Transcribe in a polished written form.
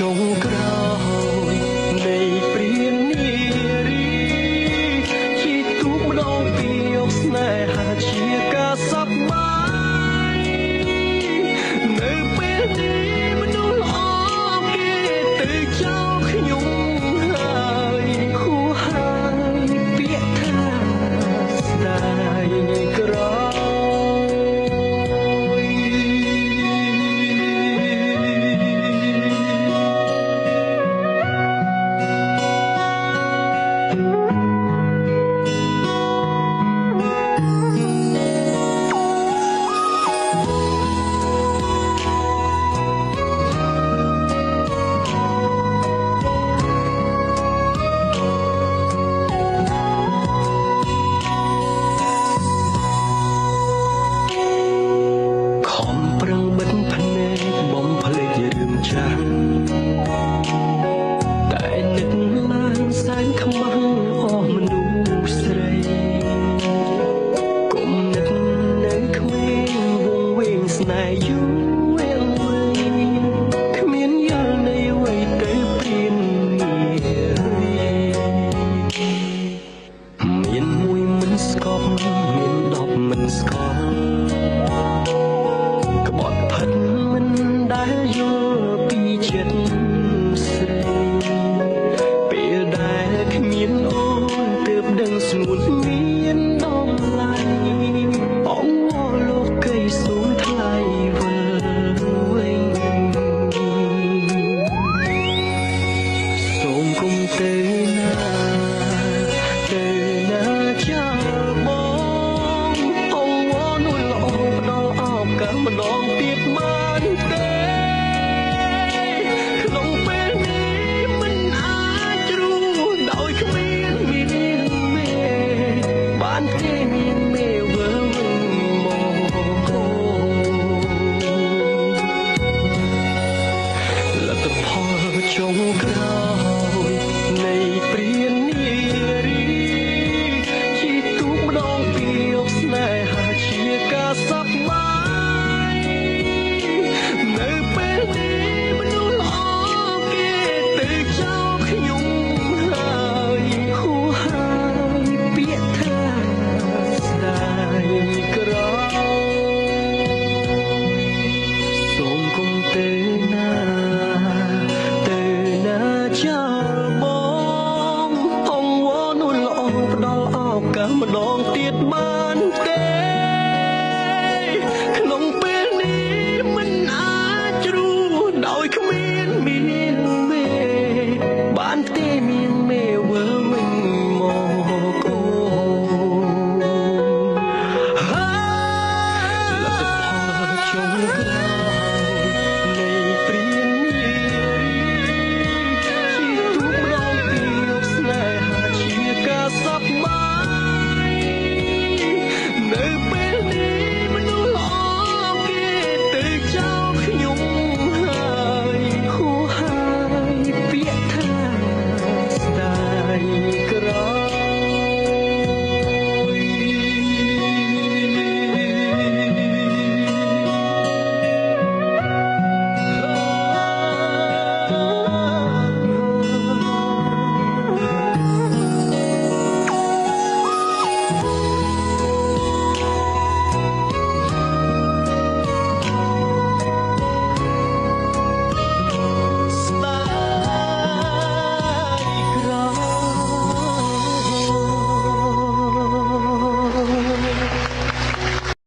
ចុងក្រោយនៃព្រាននារីជាទូកម្ដងពីយកស្នេហាជាការសប្បាយនៅពេលនេះមនុស្សល្អគេទៅចោលខ្ញុំហើយខួហើយពាក្យថាស្ដាយក្រោតែនឹកឡើងសែនខ្មាំងអស់មនុស្សស្រីគុំនឹកនៅក្មេងវងវែងស្នេហ៍យូរវែងគ្មានយល់នៃអ្វីទៅព្រាននារីមានមួយមិនស្កប់មាន10មិនស្គាល់ក្បត់ផិតមិនដែលយល់ពីចិត្តស្រីពេលដែលគ្មានអូនទើបដឹងស្ងួនមានតម្លៃអងវល់លោកីសូមថ្លៃវិលវិញសូមគុំទៅណាចាំបងអងវល់នួនល្អផ្ដល់អោបកាសម្ដងទៀតបានទេក្នុងពេលនេះមិនអាចរស់ដោយគ្មានមានមេបានទេមានមេវិលវិញមកលទ្ធផលចុងក្រោយ